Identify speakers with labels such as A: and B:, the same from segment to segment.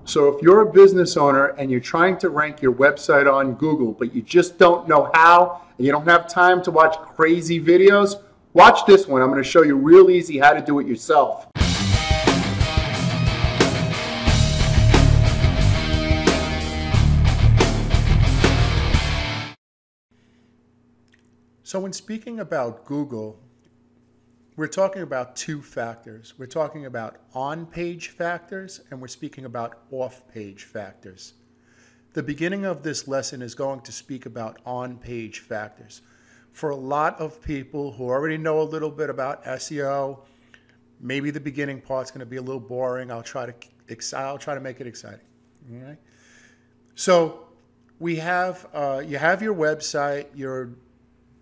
A: So if you're a business owner and you're trying to rank your website on Google, but you just don't know how, and you don't have time to watch crazy videos, watch this one. I'm going to show you real easy how to do it yourself. So when speaking about Google, we're talking about two factors. We're talking about on-page factors, and we're speaking about off-page factors. The beginning of this lesson is going to speak about on-page factors. For a lot of people who already know a little bit about SEO, maybe the beginning part's going to be a little boring. I'll try to make it exciting. All right. So we have you have your website, your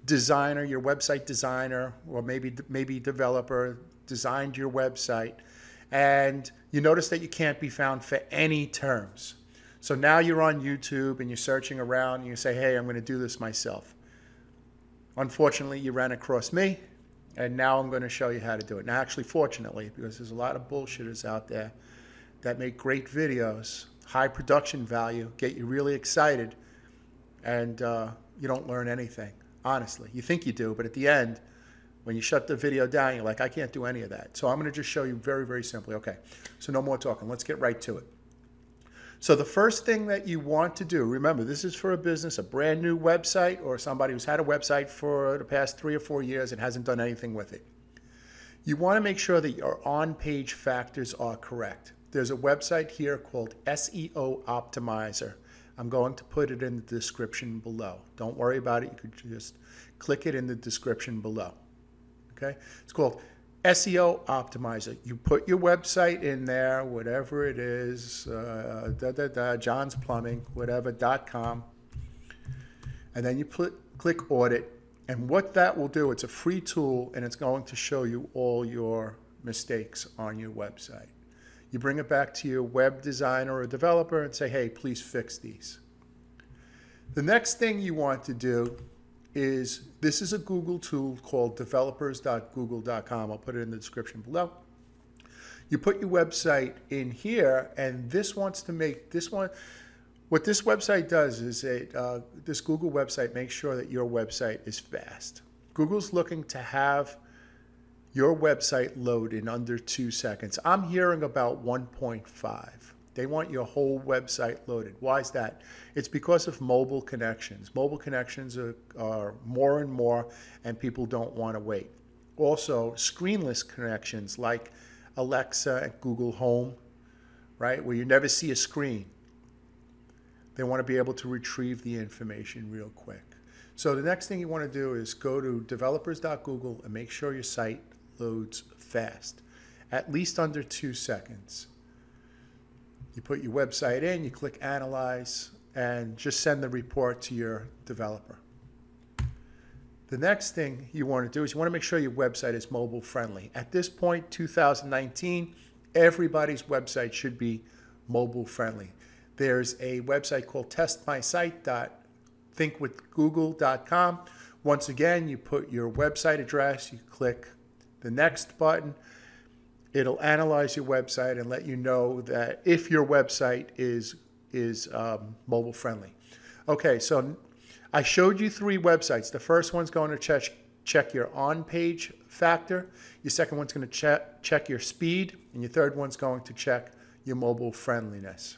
A: designer, your website designer, or maybe developer designed your website, and you notice that you can't be found for any terms. So now you're on YouTube and you're searching around and you say, hey, I'm going to do this myself. Unfortunately, you ran across me, and now I'm going to show you how to do it. Now, actually, fortunately, because there's a lot of bullshitters out there that make great videos, high production value, get you really excited, and you don't learn anything. Honestly, you think you do, but at the end, when you shut the video down, you're like, I can't do any of that. So I'm going to just show you very, very simply. Okay, so no more talking. Let's get right to it. So the first thing that you want to do, remember, this is for a business, a brand new website, or somebody who's had a website for the past 3 or 4 years and hasn't done anything with it. You want to make sure that your on-page factors are correct. There's a website here called SEO Optimizer. I'm going to put it in the description below. Don't worry about it. You could just click it in the description below. Okay? It's called SEO Optimizer. You put your website in there, whatever it is, John's Plumbing, whatever.com, and then you click Audit. And what that will do, it's a free tool, and it's going to show you all your mistakes on your website. You bring it back to your web designer or developer and say, hey, please fix these. The next thing you want to do is, this is a Google tool called developers.google.com. I'll put it in the description below. You put your website in here, and this wants to make this one, what this website does is this Google website makes sure that your website is fast. Google's looking to have your website load in under 2 seconds. I'm hearing about 1.5. They want your whole website loaded. Why is that? It's because of mobile connections. Mobile connections are more and more, and people don't want to wait. Also, screenless connections like Alexa and Google Home, right, where you never see a screen. They want to be able to retrieve the information real quick. So the next thing you want to do is go to developers.google and make sure your site loads fast, at least under 2 seconds. You put your website in, you click Analyze, and just send the report to your developer. The next thing you want to do is you want to make sure your website is mobile friendly. At this point, 2019, everybody's website should be mobile friendly. There's a website called testmysite.thinkwithgoogle.com. Once again, you put your website address, you click the next button. It'll analyze your website and let you know that if your website is mobile friendly. Okay, so I showed you 3 websites. The first one's going to check your on-page factor. Your second one's going to check your speed. And your third one's going to check your mobile friendliness.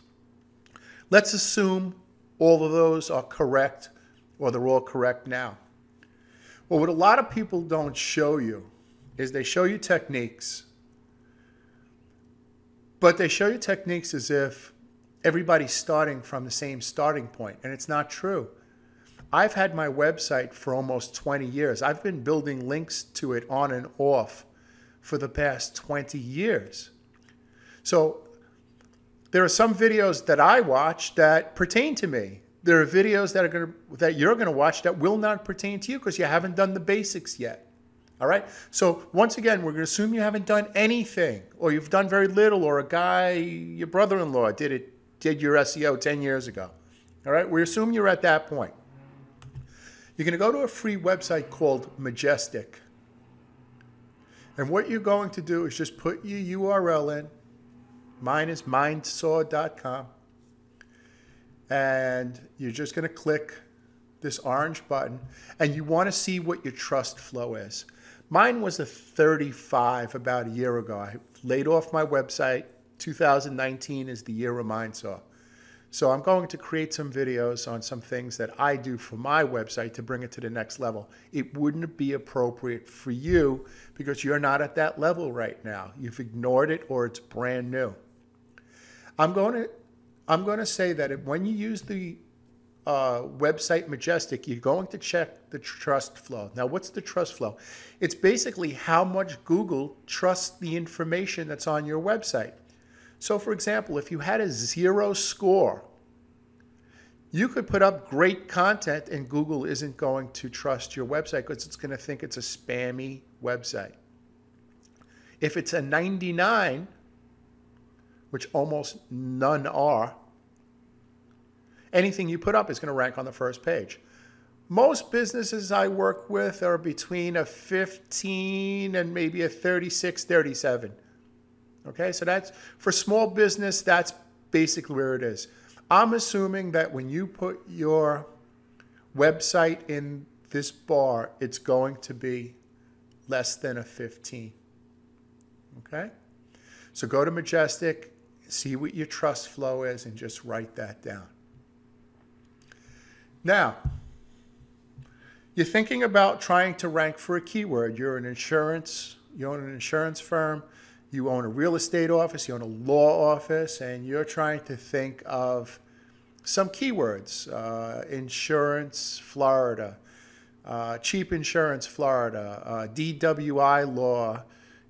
A: Let's assume all of those are correct, or they're all correct now. Well, what a lot of people don't show you is they show you techniques, but they show you techniques as if everybody's starting from the same starting point, and it's not true. I've had my website for almost 20 years. I've been building links to it on and off for the past 20 years. So there are some videos that I watch that pertain to me. There are videos that you're going to watch that will not pertain to you because you haven't done the basics yet. All right. So once again, we're going to assume you haven't done anything, or you've done very little, or a guy, your brother-in-law did your SEO 10 years ago. All right. We assume you're at that point. You're going to go to a free website called Majestic. And what you're going to do is just put your URL in, Mine is mindsaw.com. And you're just going to click this orange button, and you want to see what your trust flow is. Mine was a 35 about a year ago. I laid off my website. 2019 is the year of Mindsaw. So I'm going to create some videos on some things that I do for my website to bring it to the next level. It wouldn't be appropriate for you because you're not at that level right now. You've ignored it or it's brand new. I'm going to say that when you use the website Majestic, you're going to check the trust flow. Now, what's the trust flow? It's basically how much Google trusts the information that's on your website. So, for example, if you had a 0 score, you could put up great content and Google isn't going to trust your website because it's going to think it's a spammy website. If it's a 99, which almost none are, anything you put up is going to rank on the first page. Most businesses I work with are between a 15 and maybe a 36, 37. Okay, so that's for small business, that's basically where it is. I'm assuming that when you put your website in this bar, it's going to be less than a 15. Okay, so go to Majestic, see what your trust flow is, and just write that down. Now, you're thinking about trying to rank for a keyword. You own an insurance firm, you own a real estate office, you own a law office, and you're trying to think of some keywords. Insurance, Florida, cheap insurance, Florida, DWI law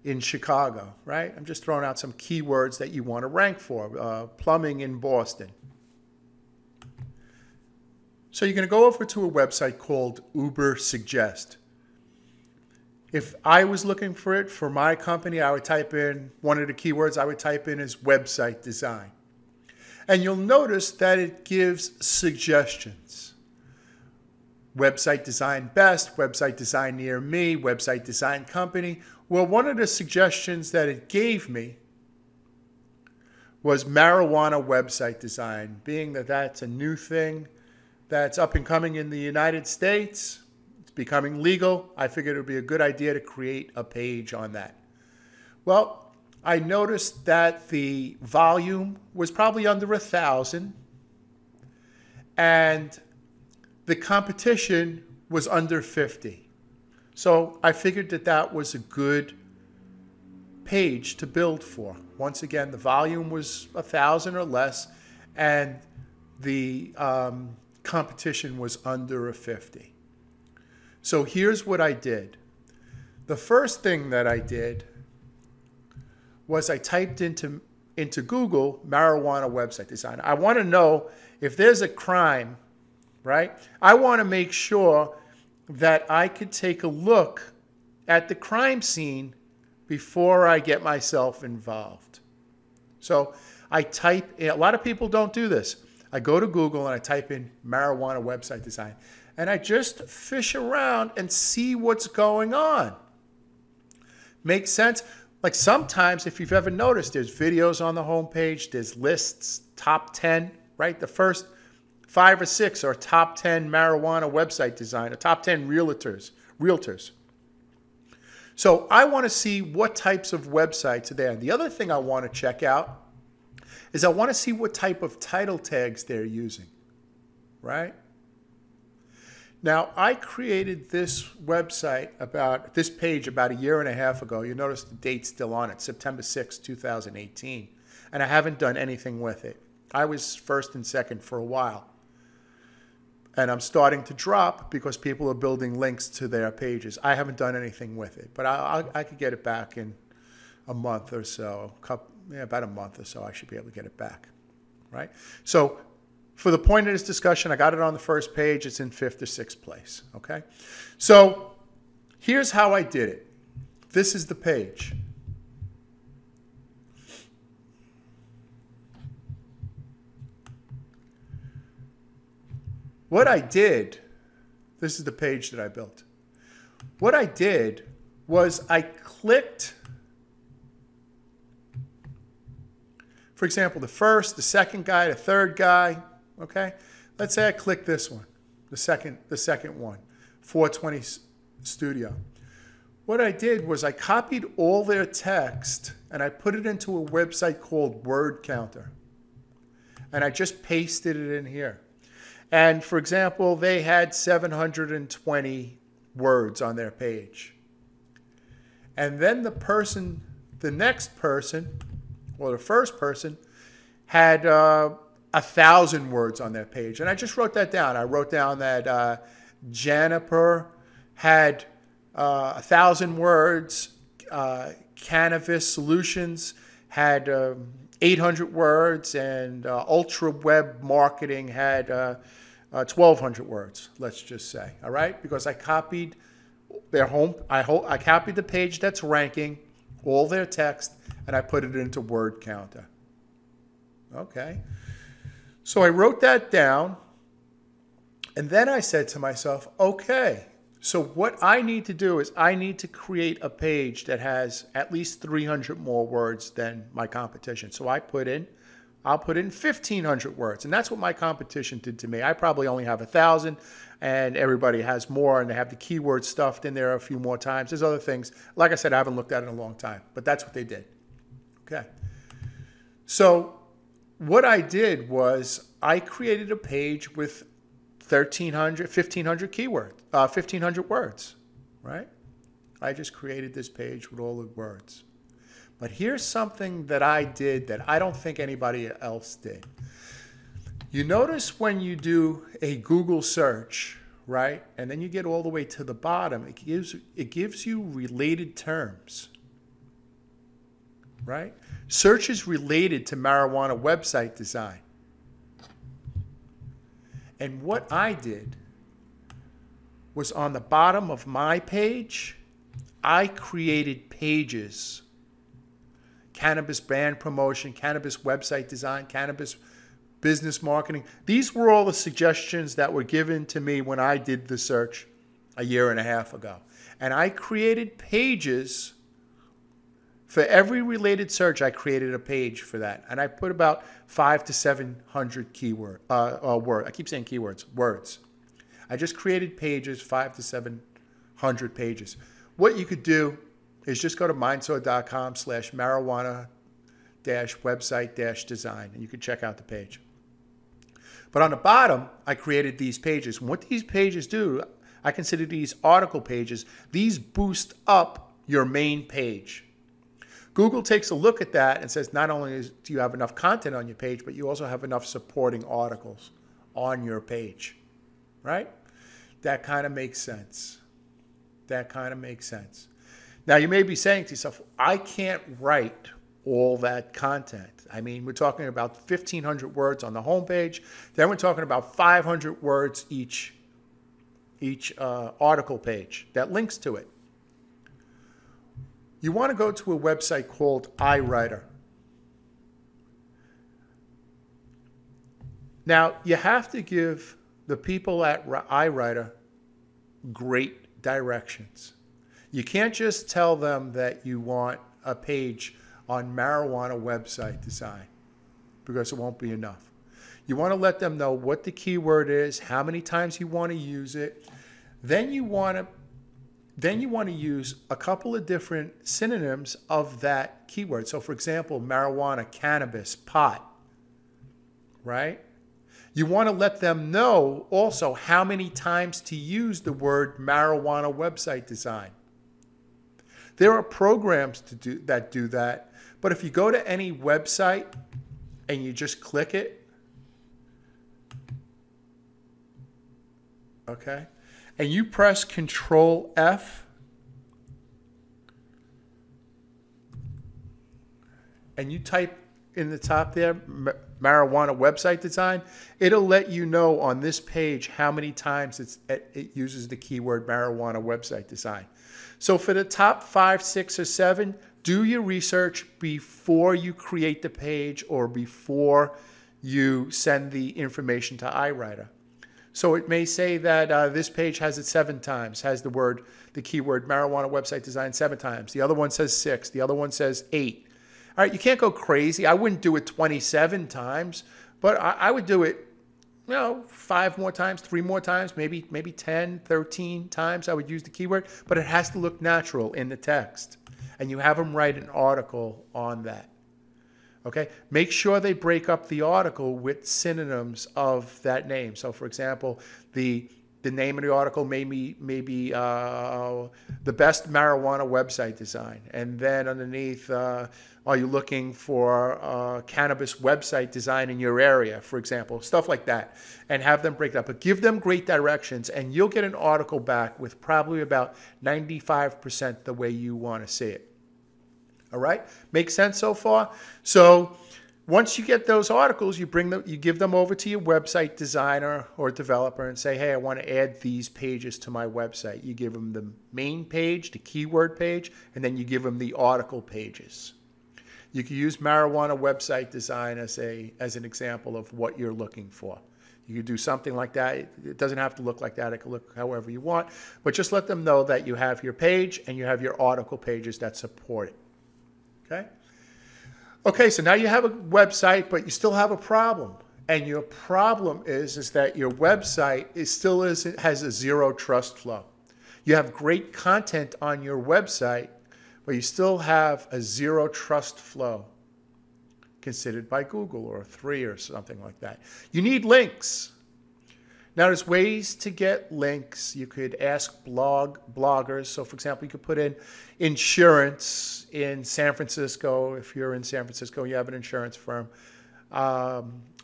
A: in Chicago, right? I'm just throwing out some keywords that you want to rank for. Plumbing in Boston. So you're going to go over to a website called Uber Suggest. If I was looking for it for my company, I would type in one of the keywords I would type in is website design. And you'll notice that it gives suggestions. Website design best, website design near me, website design company. Well, one of the suggestions that it gave me was marijuana website design, being that that's a new thing that's up and coming in the United States. It's becoming legal. I figured it would be a good idea to create a page on that. Well, I noticed that the volume was probably under 1,000 and the competition was under 50. So I figured that that was a good page to build for. Once again, the volume was 1,000 or less and the competition was under a 50. So here's what I did. The first thing that I did was I typed into Google marijuana website design. I want to know if there's a crime, right? I want to make sure that I could take a look at the crime scene before I get myself involved. So I type, a lot of people don't do this. I go to Google and I type in marijuana website design. And I just fish around and see what's going on. Makes sense? Like sometimes, if you've ever noticed, there's videos on the homepage, there's lists, top 10, right? The first 5 or 6 are top 10 marijuana website design, or top 10 realtors. So I want to see what types of websites are there. And the other thing I want to check out is I want to see what type of title tags they're using, right? Now, I created this website this page about 1.5 years ago. You notice the date's still on it, September 6, 2018. And I haven't done anything with it. I was first and second for a while. And I'm starting to drop because people are building links to their pages. I haven't done anything with it, but I could get it back in a month or so, about a month or so, I should be able to get it back, right? So for the point of this discussion, I got it on the first page. It's in 5th or 6th place, okay? So here's how I did it. This is the page. What I did, this is the page that I built. What I did was I clicked For example, the first, the second guy, the third guy, okay? Let's say I click this one, the second one, 420 Studio. What I did was I copied all their text and I put it into a website called Word Counter. And I just pasted it in here. And for example, they had 720 words on their page. And then the next person, or the first person, had 1,000 words on their page. And I just wrote that down. I wrote down that Janiper had 1,000 words. Canvas Solutions had 800 words, and Ultra Web Marketing had 1,200 words, let's just say, all right? Because I copied their home, I copied the page that's ranking, all their text, and I put it into Word Counter. Okay. So I wrote that down, and then I said to myself, okay, so what I need to do is I need to create a page that has at least 300 more words than my competition. So I'll put in 1,500 words, and that's what my competition did to me. I probably only have 1,000, and everybody has more, and they have the keywords stuffed in there a few more times. There's other things. Like I said, I haven't looked at it in a long time, but that's what they did. Okay. So what I did was I created a page with 1,500 keywords, 1,500 words, right? I just created this page with all the words. But here's something that I did that I don't think anybody else did. You notice when you do a Google search, right, and then you get all the way to the bottom, it gives you related terms, right? Search is related to marijuana website design. And what I did was on the bottom of my page, I created pages. Cannabis brand promotion, cannabis website design, cannabis business marketing. These were all the suggestions that were given to me when I did the search a year and a half ago. And I created pages for every related search. I created a page for that. And I put about 500 to 700 words. I keep saying keywords, words. I just created pages, 500 to 700 pages. What you could do is just go to mindsaw.com/marijuana-website-design, and you can check out the page. But on the bottom, I created these pages. And what these pages do, I consider these article pages. These boost up your main page. Google takes a look at that and says, not only do you have enough content on your page, but you also have enough supporting articles on your page, right? That kind of makes sense. That kind of makes sense. Now, you may be saying to yourself, I can't write all that content. I mean, we're talking about 1,500 words on the homepage. Then we're talking about 500 words each article page that links to it. You want to go to a website called iWriter. Now, you have to give the people at iWriter great directions. You can't just tell them that you want a page on marijuana website design, because it won't be enough. You want to let them know what the keyword is, how many times you want to use it. Then you want to use a couple of different synonyms of that keyword. So for example, marijuana, cannabis, pot, right? You want to let them know also how many times to use the word marijuana website design. There are programs that do that, but if you go to any website and you just click it, okay, and you press Control F, and you type in the top there, marijuana website design, it'll let you know on this page how many times it uses the keyword marijuana website design. So for the top 5, 6, or 7, do your research before you create the page or before you send the information to iWriter. So it may say that this page has it 7 times, has the keyword marijuana website design 7 times. The other one says 6. The other one says 8. All right, you can't go crazy. I wouldn't do it 27 times, but I would do it, 5 more times, 3 more times, maybe 10, 13 times I would use the keyword, but it has to look natural in the text. And you have them write an article on that. Okay? Make sure they break up the article with synonyms of that name. So, for example, the name of the article may be the best marijuana website design. And then underneath, are you looking for cannabis website design in your area, for example, stuff like that, and have them break it up. But give them great directions, and you'll get an article back with probably about 95% the way you want to see it. All right? Make sense so far? So once you get those articles, you give them over to your website designer or developer and say, hey, I want to add these pages to my website. You give them the main page, the keyword page, and then you give them the article pages. You can use marijuana website design as an example of what you're looking for. You could do something like that. It doesn't have to look like that. It can look however you want. But just let them know that you have your page and you have your article pages that support it. Okay? Okay, so now you have a website, but you still have a problem. And your problem is that your website has a zero trust flow. You have great content on your website, but you still have a zero trust flow considered by Google or 3 or something like that. You need links. Now, there's ways to get links. You could ask bloggers. So, for example, you could put in insurance in San Francisco. If you're in San Francisco, you have an insurance firm,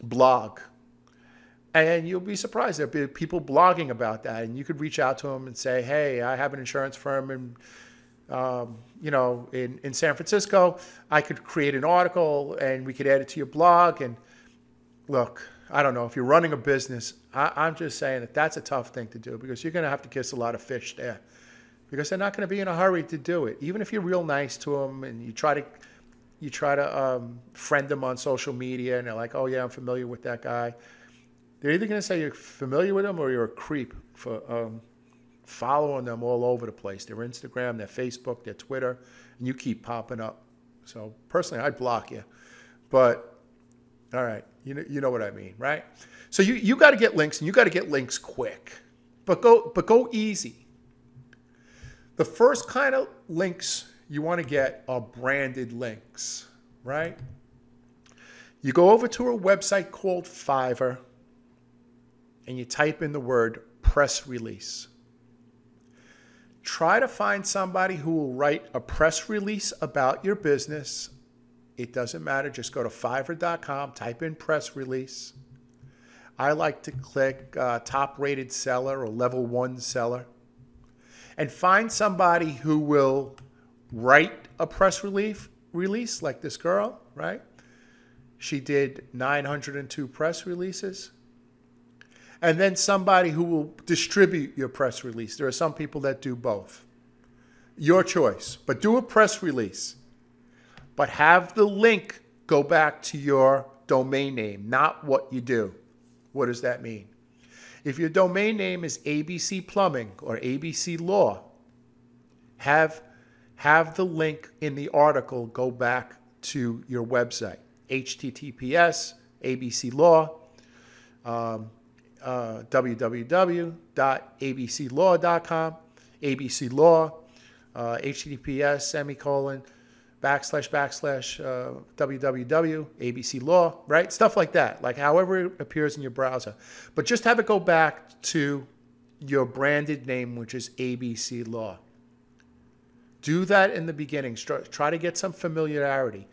A: blog. And you'll be surprised. There'll be people blogging about that. And you could reach out to them and say, hey, I have an insurance firm in San Francisco. I could create an article and we could add it to your blog. And look, I don't know, if you're running a business, I'm just saying that that's a tough thing to do because you're going to have to kiss a lot of fish there because they're not going to be in a hurry to do it. Even if you're real nice to them and you try to friend them on social media and they're like, oh yeah, I'm familiar with that guy. They're either going to say you're familiar with them or you're a creep for following them all over the place. Their Instagram, their Facebook, their Twitter, and you keep popping up. So personally, I'd block you. But all right, you know what I mean, right? So you got to get links, and you got to get links quick. But go easy. The first kind of links you want to get are branded links, right? You go over to a website called Fiverr, and you type in the word press release. Try to find somebody who will write a press release about your business. It doesn't matter. Just go to Fiverr.com, type in press release. I like to click top rated seller or level 1 seller and find somebody who will write a press release like this girl, right? She did 902 press releases. And then somebody who will distribute your press release. There are some people that do both. Your choice. But do a press release. But have the link go back to your domain name, not what you do. What does that mean? If your domain name is ABC Plumbing or ABC Law, have the link in the article go back to your website. HTTPS, ABC Law, www.abclaw.com, ABC Law, HTTPS, semicolon, / www, ABC Law, right? Stuff like that, like however it appears in your browser. But just have it go back to your branded name, which is ABC Law. Do that in the beginning. Try to get some familiarity.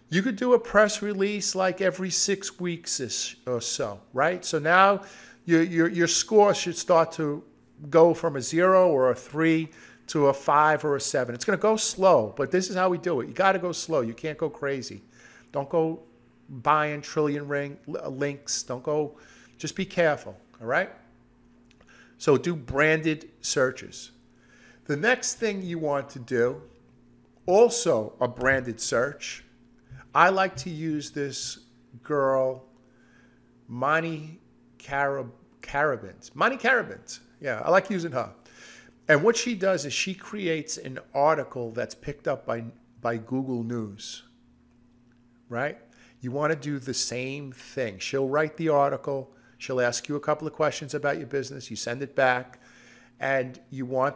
A: You could do a press release like every 6 weeks or so, right? So now your score should start to go from a 0 or a 3 to a 5 or a 7. It's going to go slow, but this is how we do it. You got to go slow. You can't go crazy. Don't go buying trillion links. Don't go, just be careful, all right? So do branded searches. The next thing you want to do, also a branded search. I like to use this girl, Monty Carabins. Monty Carabins. Yeah, I like using her. And what she does is she creates an article that's picked up by Google News. right? You want to do the same thing. She'll write the article. She'll ask you a couple of questions about your business. You send it back, and you want,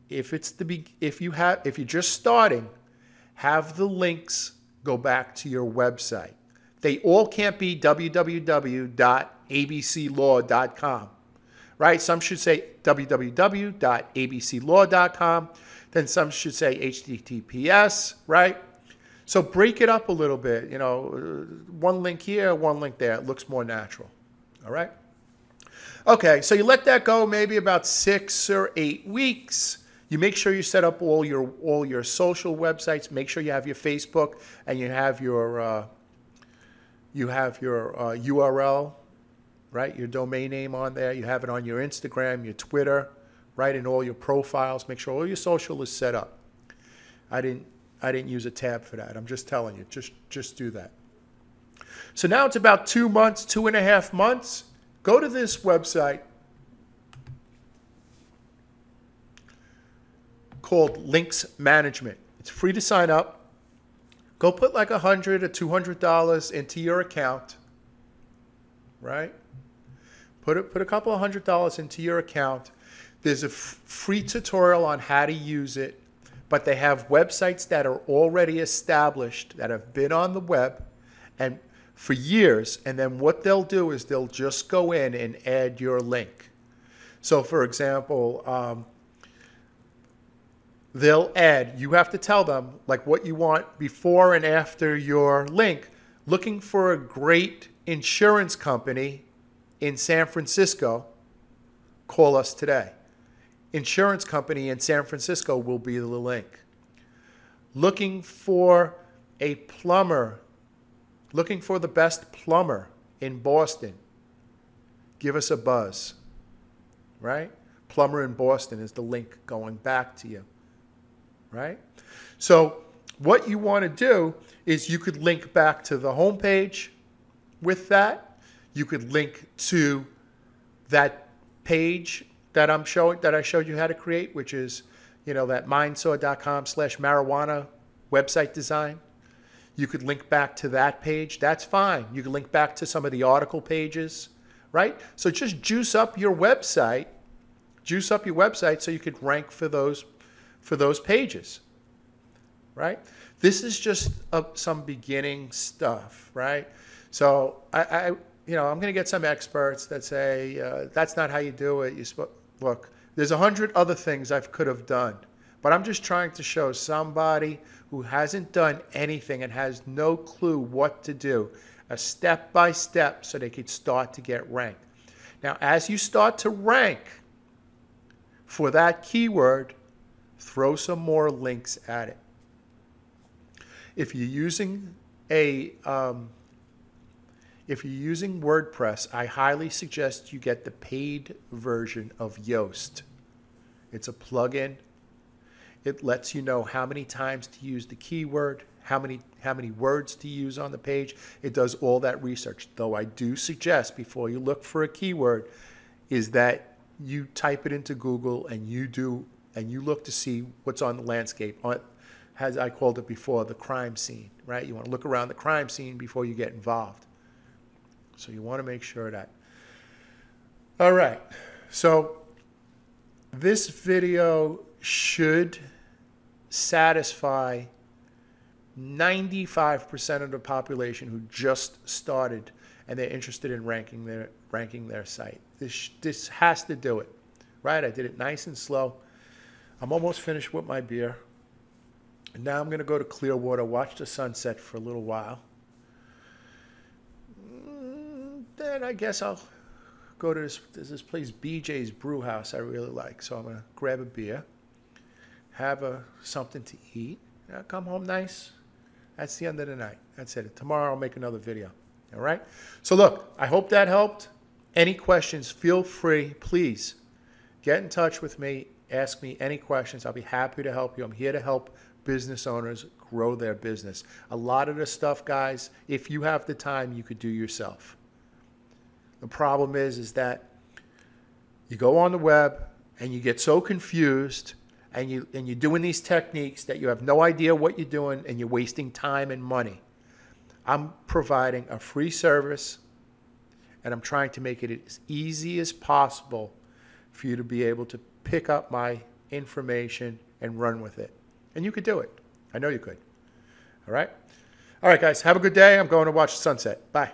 A: if you're just starting, have the links go back to your website. They all can't be www.abclaw.com, right? Some should say www.abclaw.com. Then some should say HTTPS, right? So break it up a little bit. One link here, one link there. It looks more natural. All right? Okay, so you let that go maybe about 6 or 8 weeks. You make sure you set up all your social websites. Make sure you have your Facebook and you have your URL, right? Your domain name on there. You have it on your Instagram, your Twitter, right? And all your profiles. Make sure all your social is set up. I didn't use a tab for that. I'm just telling you. Just do that. So now it's about 2 months, 2.5 months. Go to this website called Links Management. It's free to sign up. Go put like $100 or $200 into your account, right? Put a couple of $100 into your account. There's a free tutorial on how to use it, but they have websites that are already established that have been on the web and for years, and then what they'll do is they'll just go in and add your link. So for example, they'll add, you have to tell them like what you want before and after your link. Looking for a great insurance company in San Francisco, call us today. Insurance company in San Francisco will be the link. Looking for a plumber, looking for the best plumber in Boston, give us a buzz, right? Plumber in Boston is the link going back to you, right? So what you want to do is you could link back to the homepage with that. You could link to that page that I showed you how to create, which is, that mindsaw.com/marijuana website design. You could link back to that page. That's fine. You can link back to some of the article pages, right? So just juice up your website. Juice up your website so you could rank for those pages, right? This is just some beginning stuff, right? So I'm going to get some experts that say that's not how you do it. Look, there's 100 other things I could have done, but I'm just trying to show somebody who hasn't done anything and has no clue what to do, a step by step so they could start to get ranked. Now, as you start to rank for that keyword, throw some more links at it. If you're using WordPress, I highly suggest you get the paid version of Yoast. It's a plugin. It lets you know how many times to use the keyword, how many words to use on the page. It does all that research. Though I do suggest before you look for a keyword is that you type it into Google and you look to see what's on the landscape, as I called it before, the crime scene, right? You want to look around the crime scene before you get involved. So you want to make sure that. All right. So this video should satisfy 95% of the population who just started and they're interested in ranking their site. This has to do it, right? I did it nice and slow. I'm almost finished with my beer. And now I'm going to go to Clearwater, watch the sunset for a little while. Then I guess I'll go to this place, BJ's Brew House, I really like. So I'm going to grab a beer, have something to eat, and I'll come home nice. That's the end of the night. That's it. Tomorrow I'll make another video. All right? So look, I hope that helped. Any questions, feel free. Please get in touch with me. Ask me any questions. I'll be happy to help you. I'm here to help business owners grow their business. A lot of the stuff, guys, if you have the time, you could do yourself. The problem is that you go on the web and you get so confused and you're doing these techniques that you have no idea what you're doing and you're wasting time and money. I'm providing a free service, and I'm trying to make it as easy as possible for you to be able to pick up my information and run with it. And you could do it. I know you could. All right? All right, guys. Have a good day. I'm going to watch the sunset. Bye.